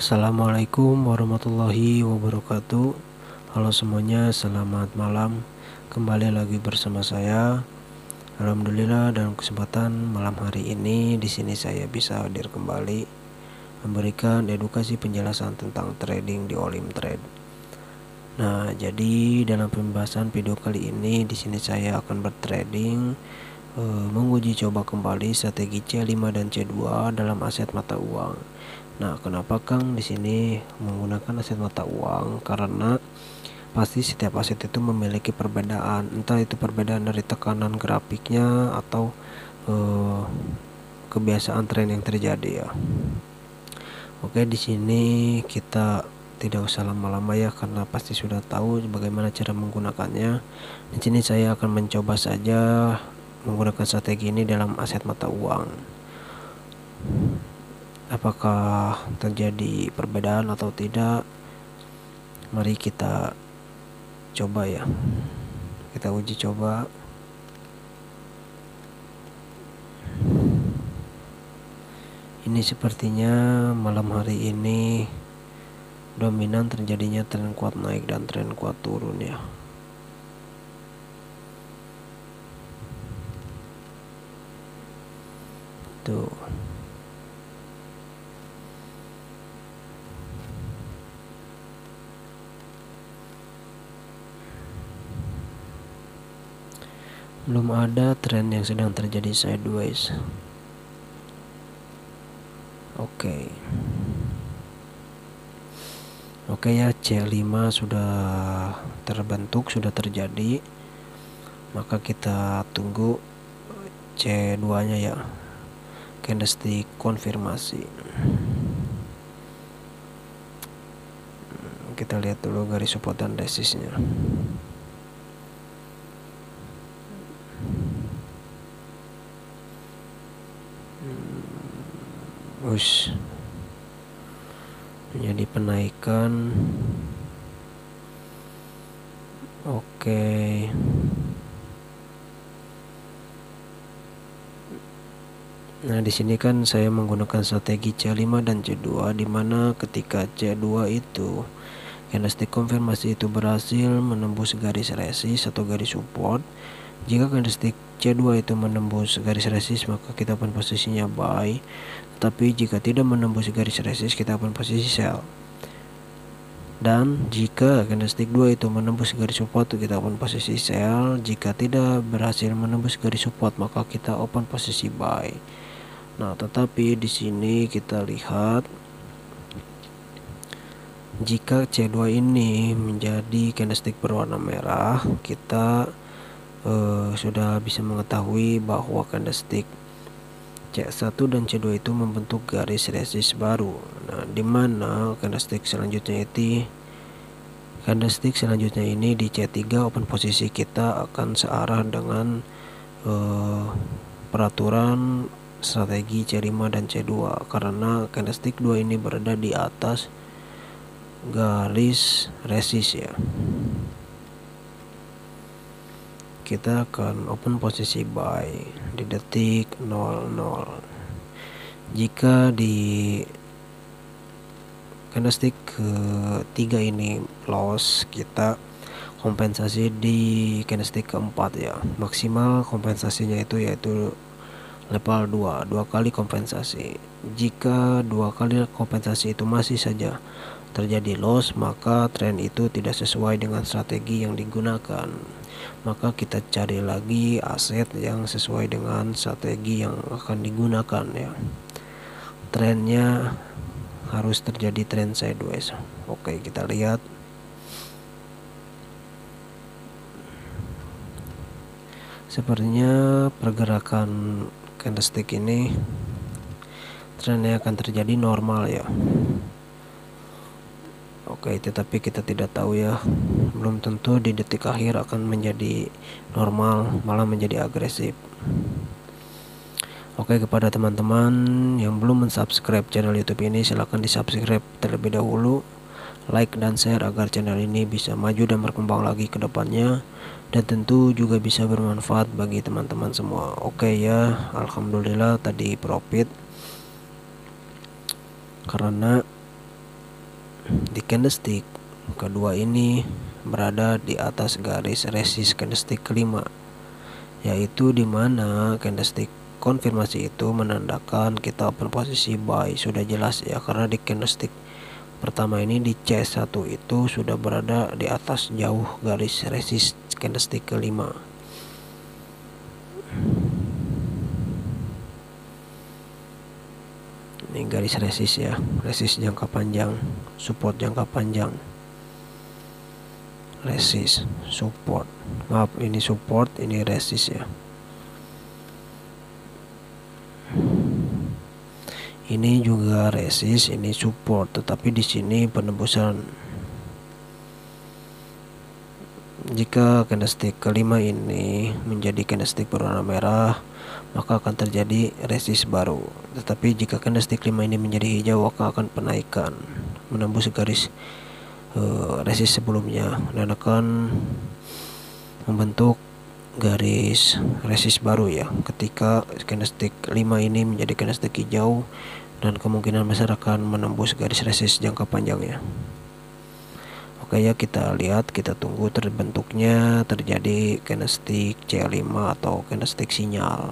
Assalamualaikum warahmatullahi wabarakatuh. Halo semuanya, selamat malam. Kembali lagi bersama saya. Alhamdulillah, dalam kesempatan malam hari ini di sini saya bisa hadir kembali memberikan edukasi penjelasan tentang trading di Olim Trade. Nah, jadi dalam pembahasan video kali ini di sini saya akan bertrading menguji coba kembali strategi C5 dan C2 dalam aset mata uang. Nah, kenapa Kang di sini menggunakan aset mata uang? Karena pasti setiap aset itu memiliki perbedaan, entah itu perbedaan dari tekanan grafiknya atau kebiasaan tren yang terjadi ya. Oke, di sini kita tidak usah lama-lama ya, karena pasti sudah tahu bagaimana cara menggunakannya. Di sini saya akan mencoba saja menggunakan strategi ini dalam aset mata uang. Apakah terjadi perbedaan atau tidak? Mari kita coba ya. Kita uji coba. Ini sepertinya malam hari ini dominan terjadinya tren kuat naik dan tren kuat turun ya. Tuh. Belum ada tren yang sedang terjadi sideways. Oke ya, C5 sudah terbentuk, sudah terjadi. Maka kita tunggu C2 nya ya, candlestick konfirmasi. Kita lihat dulu garis support dan resistnya. Menjadi penaikan. Oke. Nah, di sini kan saya menggunakan strategi C5 dan C2, di mana ketika C2 itu candlestick konfirmasi itu berhasil menembus garis resist atau garis support. Jika candlestick C2 itu menembus garis resist, maka kita pun posisinya buy. Tapi jika tidak menembus garis resist, kita pun posisi sell. Dan jika candlestick 2 itu menembus garis support, kita open posisi sell. Jika tidak berhasil menembus garis support, maka kita open posisi buy. Nah, tetapi di sini kita lihat jika C2 ini menjadi candlestick berwarna merah, kita sudah bisa mengetahui bahwa candlestick C1 dan C2 itu membentuk garis resist baru. Nah, di mana candlestick selanjutnya ini di C3 open posisi kita akan searah dengan peraturan strategi C5 dan C2, karena candlestick 2 ini berada di atas garis resist ya. Kita akan open posisi buy di detik 00. Jika di candlestick ketiga ini loss, kita kompensasi di candlestick keempat ya. Maksimal kompensasinya itu yaitu level 2 kali kompensasi. Jika 2 kali kompensasi itu masih saja terjadi loss, maka tren itu tidak sesuai dengan strategi yang digunakan. Maka kita cari lagi aset yang sesuai dengan strategi yang akan digunakan ya. Trennya harus terjadi tren sideways. Oke, kita lihat. Sepertinya pergerakan candlestick ini trennya akan terjadi normal ya. Oke, tetapi kita tidak tahu ya, belum tentu di detik akhir akan menjadi normal, malah menjadi agresif. Oke, kepada teman-teman yang belum mensubscribe channel YouTube ini, silahkan disubscribe terlebih dahulu, like dan share agar channel ini bisa maju dan berkembang lagi ke depannya, dan tentu juga bisa bermanfaat bagi teman-teman semua. Oke ya, alhamdulillah tadi profit karena di candlestick kedua ini berada di atas garis resist candlestick kelima, yaitu dimana candlestick konfirmasi itu menandakan kita open posisi buy. Sudah jelas ya, karena di candlestick pertama ini di C1 itu sudah berada di atas jauh garis resist candlestick kelima. Ini garis resist ya, resist jangka panjang, support jangka panjang, resist, support, maaf ini support, ini resist ya. Ini juga resist, ini support, tetapi di sini penembusan. Jika candlestick kelima ini menjadi candlestick berwarna merah, maka akan terjadi resist baru. Tetapi jika candlestick 5 ini menjadi hijau, maka akan penaikan menembus garis resist sebelumnya dan akan membentuk garis resist baru ya. Ketika candlestick 5 ini menjadi candlestick hijau, dan kemungkinan besar akan menembus garis resist jangka panjangnya. Oke ya, kita lihat, kita tunggu terbentuknya terjadi candlestick C5 atau candlestick sinyal.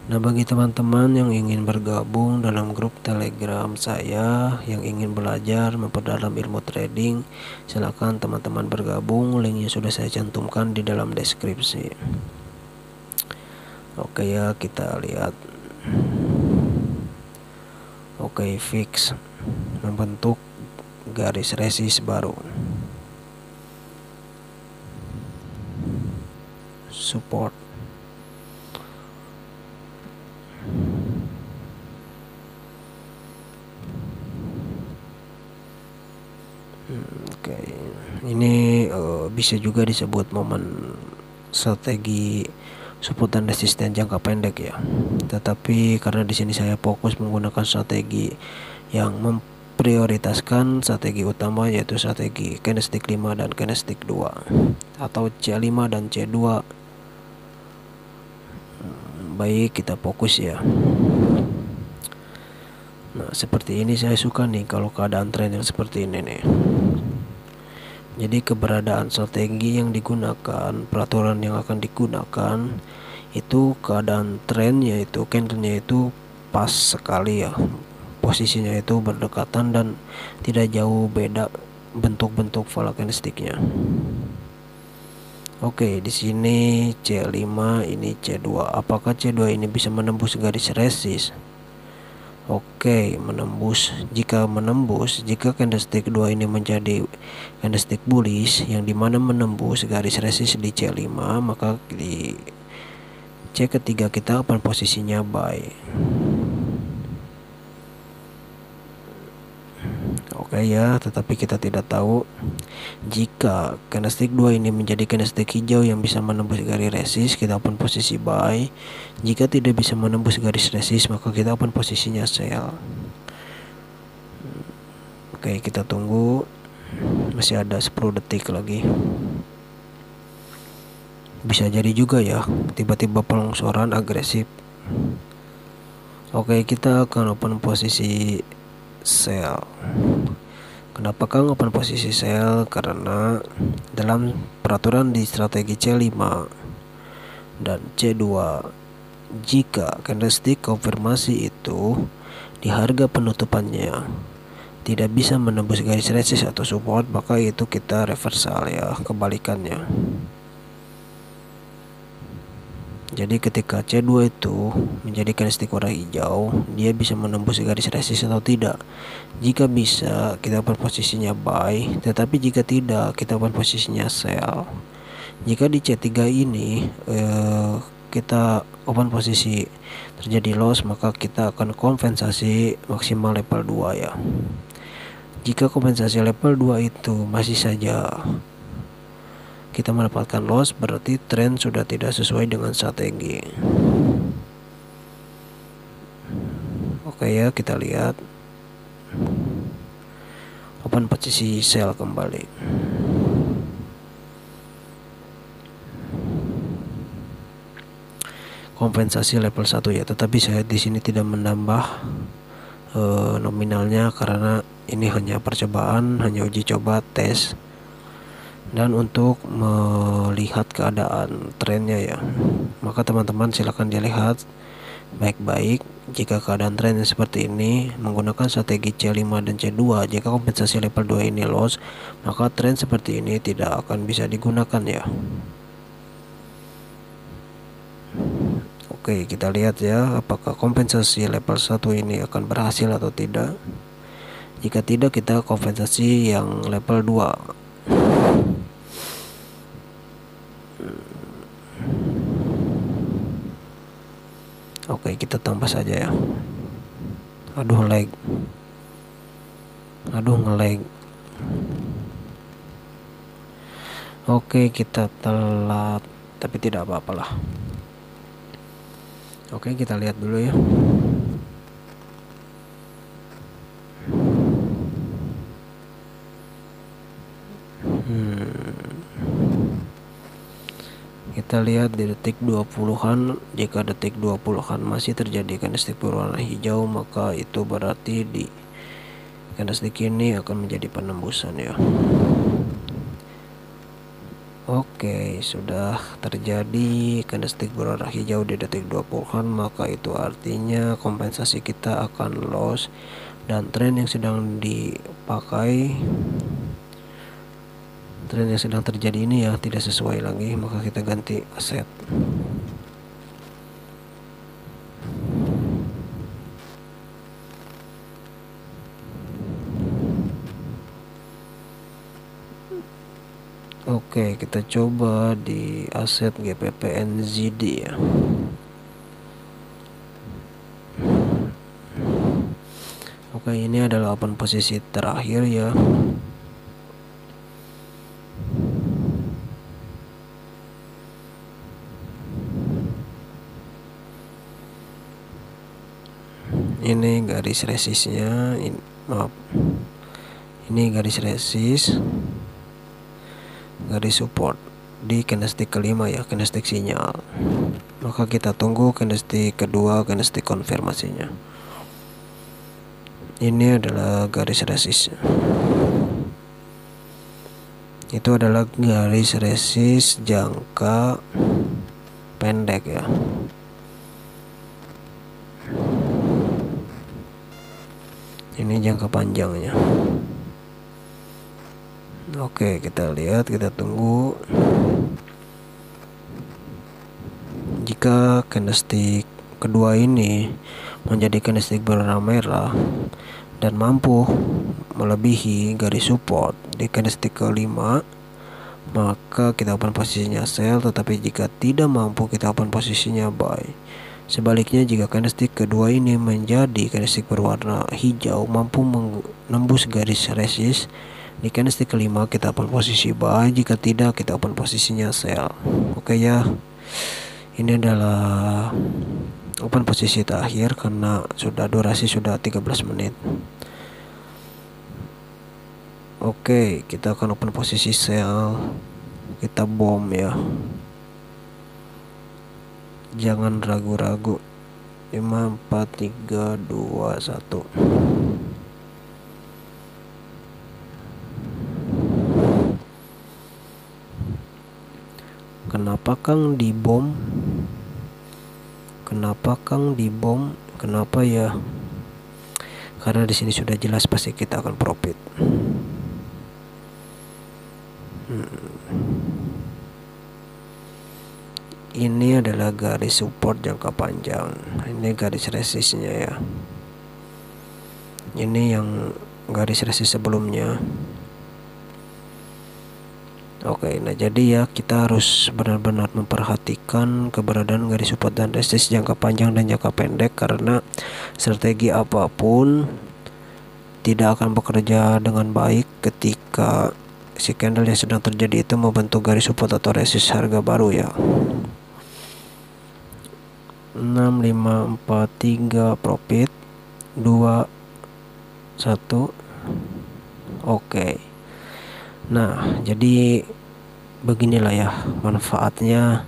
Nah, bagi teman-teman yang ingin bergabung dalam grup Telegram saya, yang ingin belajar memperdalam ilmu trading, silakan teman-teman bergabung. Linknya sudah saya cantumkan di dalam deskripsi. Oke ya, kita lihat. Oke, fix membentuk garis resist baru, support. Oke, ini bisa juga disebut momen strategi support dan resisten jangka pendek ya. Tetapi karena di sini saya fokus menggunakan strategi yang memprioritaskan strategi utama, yaitu strategi candlestick 5 dan candlestick 2 atau C5 dan C2. Baik, kita fokus ya. Nah, seperti ini saya suka nih kalau keadaan tren yang seperti ini nih. Jadi keberadaan strategi yang digunakan, peraturan yang akan digunakan itu keadaan trennya itu, candlenya itu pas sekali ya, posisinya itu berdekatan dan tidak jauh beda bentuk-bentuk pola candlesticknya. Oke, di sini C5, ini C2. Apakah C2 ini bisa menembus garis resist? Oke, menembus. Jika candlestick 2 ini menjadi candlestick bullish yang dimana menembus garis resist di C5, maka di C ketiga kita open posisinya buy. Oke ya, tetapi kita tidak tahu jika candlestick 2 ini menjadi candlestick hijau yang bisa menembus garis resist, kita open posisi buy. Jika tidak bisa menembus garis resist, maka kita open posisinya sell. Oke, kita tunggu, masih ada 10 detik lagi. Bisa jadi juga ya, tiba-tiba pelongsoran agresif. Oke, kita akan open posisi sell. Kenapa Kang open posisi sell? Karena dalam peraturan di strategi C5 dan C2, jika candlestick konfirmasi itu di harga penutupannya tidak bisa menembus garis resist atau support, maka itu kita reversal ya, kebalikannya. Jadi ketika C2 itu menjadi candlestick warna hijau, dia bisa menembus garis resist atau tidak. Jika bisa, kita open posisinya buy, tetapi jika tidak, kita open posisinya sell. Jika di C3 ini kita open posisi terjadi loss, maka kita akan kompensasi maksimal level 2 ya. Jika kompensasi level 2 itu masih saja kita mendapatkan loss, berarti tren sudah tidak sesuai dengan strategi. Oke ya, kita lihat open posisi sell kembali. Kompensasi level 1 ya, tetapi saya di sini tidak menambah nominalnya, karena ini hanya percobaan, hanya uji coba, tes. Dan untuk melihat keadaan trennya ya, maka teman-teman silakan dilihat baik-baik. Jika keadaan trennya seperti ini, menggunakan strategi C5 dan C2, jika kompensasi level 2 ini loss, maka tren seperti ini tidak akan bisa digunakan ya. Oke, kita lihat ya, apakah kompensasi level 1 ini akan berhasil atau tidak. Jika tidak, kita kompensasi yang level 2. Oke, kita tambah saja ya. Aduh ngelag. Oke, kita telat, tapi tidak apa-apalah. Oke, kita lihat dulu ya. Kita lihat di detik 20-an. Jika detik 20-an masih terjadi candlestick berwarna hijau, maka itu berarti di candlestick ini akan menjadi penembusan ya. Oke, sudah terjadi candlestick berwarna hijau di detik 20-an, maka itu artinya kompensasi kita akan loss, dan tren yang sedang dipakai, tren yang sedang terjadi ini ya tidak sesuai lagi, maka kita ganti aset. Oke, kita coba di aset GPP NZD ya. Oke, ini adalah open posisi terakhir ya. Ini garis resistnya, ini garis resist, garis support di candlestick kelima ya, candlestick sinyal. Maka kita tunggu candlestick kedua, candlestick konfirmasinya. Ini adalah garis resist. Itu adalah garis resist jangka pendek ya. Ini jangka panjangnya. Oke, kita lihat, kita tunggu. Jika candlestick kedua ini menjadi candlestick berwarna merah dan mampu melebihi garis support di candlestick kelima, maka kita open posisinya sell. Tetapi jika tidak mampu, kita open posisinya buy. Sebaliknya, jika candlestick kedua ini menjadi candlestick berwarna hijau, mampu menembus garis resist di candlestick kelima, kita open posisi buy. Jika tidak, kita open posisinya sell. Oke ya, ini adalah open posisi terakhir karena durasi sudah 13 menit. Oke, kita akan open posisi sell. Kita bom ya, jangan ragu-ragu. 5, 4, 3, 2, 1. Kenapa Kang dibom? Kenapa ya? Karena di sini sudah jelas pasti kita akan profit. Ini adalah garis support jangka panjang. Ini garis resistnya ya. Ini yang garis resist sebelumnya. Oke, nah jadi ya kita harus benar-benar memperhatikan keberadaan garis support dan resist jangka panjang dan jangka pendek, karena strategi apapun tidak akan bekerja dengan baik ketika si candle yang sedang terjadi itu membentuk garis support atau resist harga baru ya. 6, 5, 4, 3 profit, 2, 1. Oke. Nah, jadi beginilah ya manfaatnya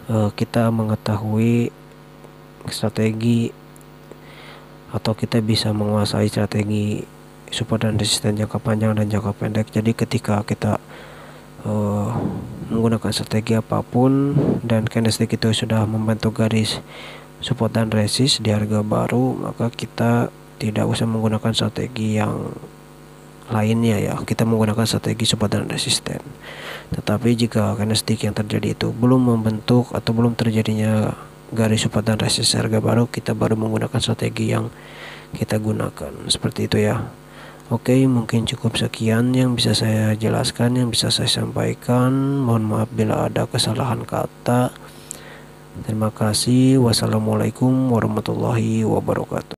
kita mengetahui strategi atau kita bisa menguasai strategi support dan resisten jangka panjang dan jangka pendek. Jadi ketika kita menggunakan strategi apapun dan candlestick itu sudah membentuk garis support dan resist di harga baru, maka kita tidak usah menggunakan strategi yang lainnya ya, kita menggunakan strategi support dan resisten. Tetapi jika candlestick yang terjadi itu belum membentuk atau belum terjadinya garis support dan resist harga baru, kita baru menggunakan strategi yang kita gunakan, seperti itu ya. Oke, mungkin cukup sekian yang bisa saya jelaskan, yang bisa saya sampaikan. Mohon maaf bila ada kesalahan kata. Terima kasih. Wassalamualaikum warahmatullahi wabarakatuh.